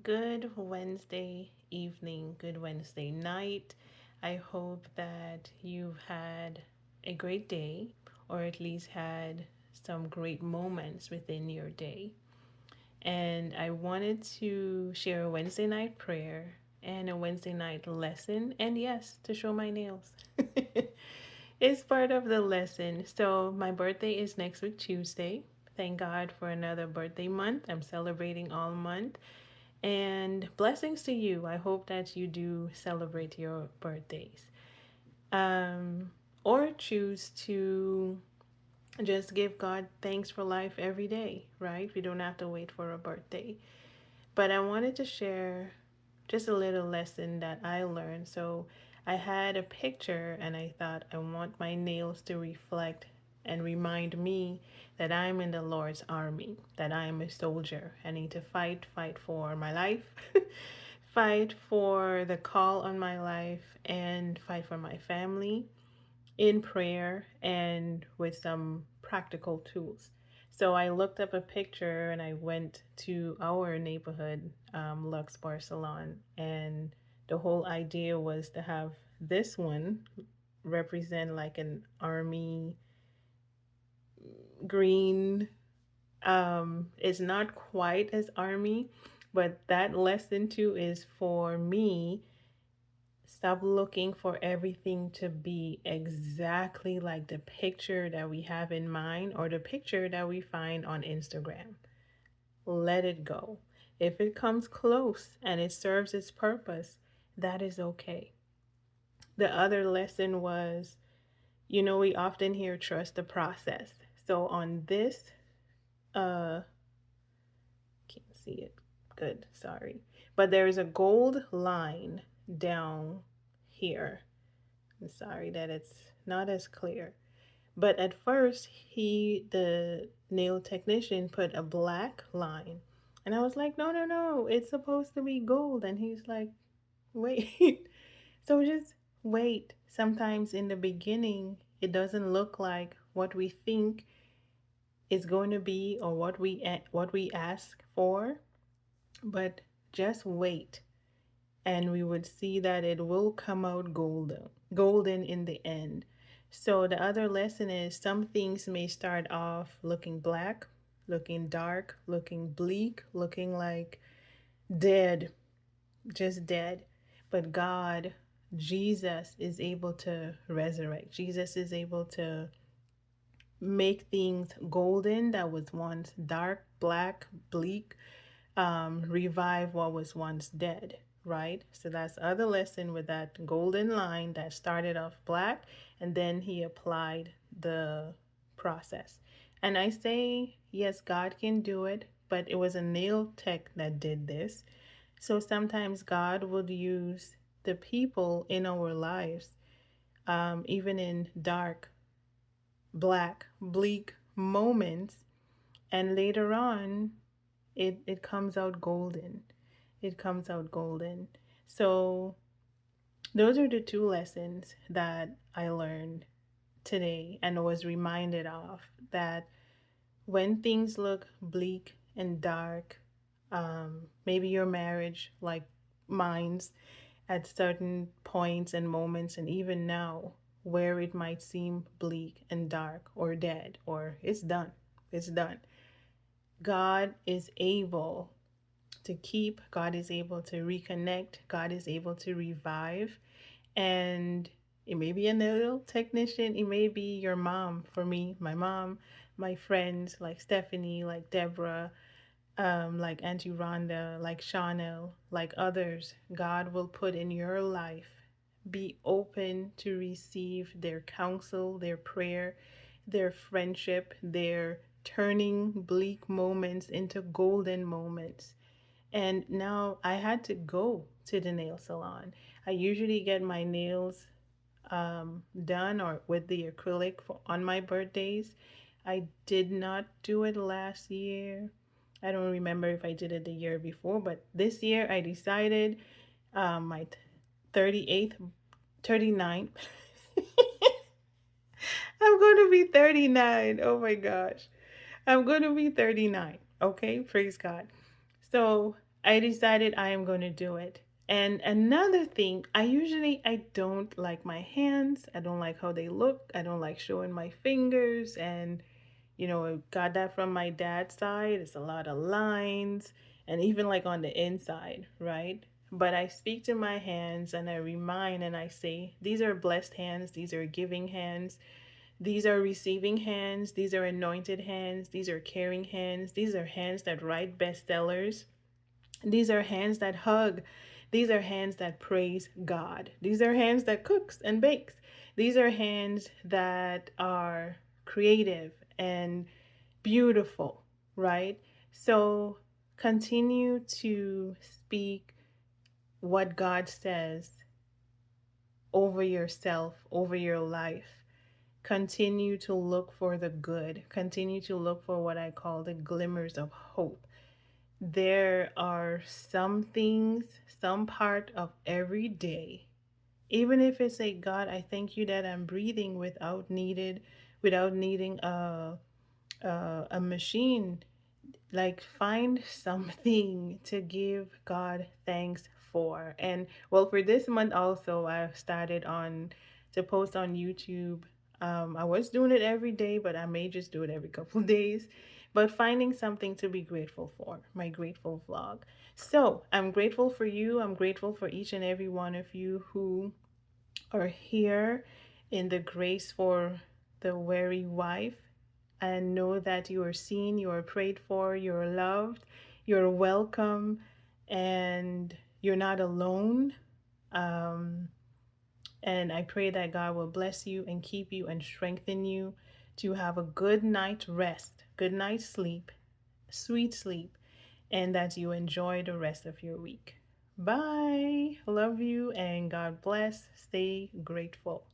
Good Wednesday evening, good Wednesday night. I hope that you've had a great day or at least had some great moments within your day. And I wanted to share a Wednesday night prayer and a Wednesday night lesson, and yes, to show my nails. It's part of the lesson. So, my birthday is next week, Tuesday. Thank God for another birthday month. I'm celebrating all month. And blessings to you. I hope that you do celebrate your birthdays. Um, or choose to just give God thanks for life every day, right? We don't have to wait for a birthday. But I wanted to share just a little lesson that I learned. So I had a picture and I thought I want my nails to reflect and remind me that I'm in the Lord's army, that I am a soldier. I need to fight for my life, fight for the call on my life, and fight for my family in prayer and with some practical tools. So I looked up a picture and I went to our neighborhood Lux Bar Salon, and the whole idea was to have this one represent like an army green. It's not quite as army, but that lesson too is for me. Stop looking for everything to be exactly like the picture that we have in mind or the picture that we find on Instagram. Let it go. If it comes close and it serves its purpose, that is okay. The other lesson was, we often hear trust the process. So on this, can't see it. Good, sorry. But there is a gold line down here. I'm sorry that it's not as clear. But at first, the nail technician, put a black line. And I was like, no, no, no, it's supposed to be gold. And he's like, wait. So just wait. Sometimes in the beginning, it doesn't look like what we think is going to be or what we ask for, but just wait and we would see that it will come out golden in the end. So the other lesson is some things may start off looking black, looking dark, looking bleak, looking like dead, just dead. But God, Jesus is able to resurrect. Jesus is able to make things golden that was once dark, black, bleak, revive what was once dead, right? So that's the other lesson with that golden line that started off black and then he applied the process. And I say, yes, God can do it, but it was a nail tech that did this. So sometimes God would use the people in our lives, even in dark, black, bleak moments, and later on, it comes out golden. It comes out golden. So those are the two lessons that I learned today and was reminded of, that when things look bleak and dark, maybe your marriage, like mine's, at certain points and moments, and even now, where it might seem bleak and dark or dead or it's done. God is able to keep, God is able to reconnect, God is able to revive. And it may be a little technician, it may be your mom. For me, my mom, my friends like Stephanie, like Deborah, like Auntie Rhonda, like Chanel, like others, God will put in your life. Be open to receive their counsel, their prayer, their friendship, their turning bleak moments into golden moments. And now I had to go to the nail salon. I usually get my nails done or with the acrylic on my birthdays. I did not do it last year. I don't remember if I did it the year before, but this year I decided my 38th, 39th. I'm going to be 39. Oh my gosh. I'm going to be 39. Okay, praise God. So I decided I am going to do it. And another thing, I don't like my hands. I don't like how they look. I don't like showing my fingers. And I got that from my dad's side. It's a lot of lines, and even like on the inside, right? But I speak to my hands and I remind and I say, these are blessed hands, these are giving hands, these are receiving hands, these are anointed hands, these are caring hands, these are hands that write bestsellers, these are hands that hug, these are hands that praise God, these are hands that cooks and bakes, these are hands that are creative and beautiful, right? So continue to speak what God says over yourself, over your life. Continue to look for the good. Continue to look for what I call the glimmers of hope. There are some things, some part of every day, even if it's a God, I thank you that I'm breathing without needing a machine. Like, find something to give God thanks for. And well, for this month also, I've started on to post on YouTube. I was doing it every day, but I may just do it every couple of days. But finding something to be grateful for, my grateful vlog. So I'm grateful for you. I'm grateful for each and every one of you who are here in the Grace for the Weary Wife, and know that you are seen, you are prayed for, you're loved, you're welcome, and you're not alone. Um, and I pray that God will bless you and keep you and strengthen you to have a good night rest, good night sleep, sweet sleep, and that you enjoy the rest of your week. Bye. Love you and God bless. Stay grateful.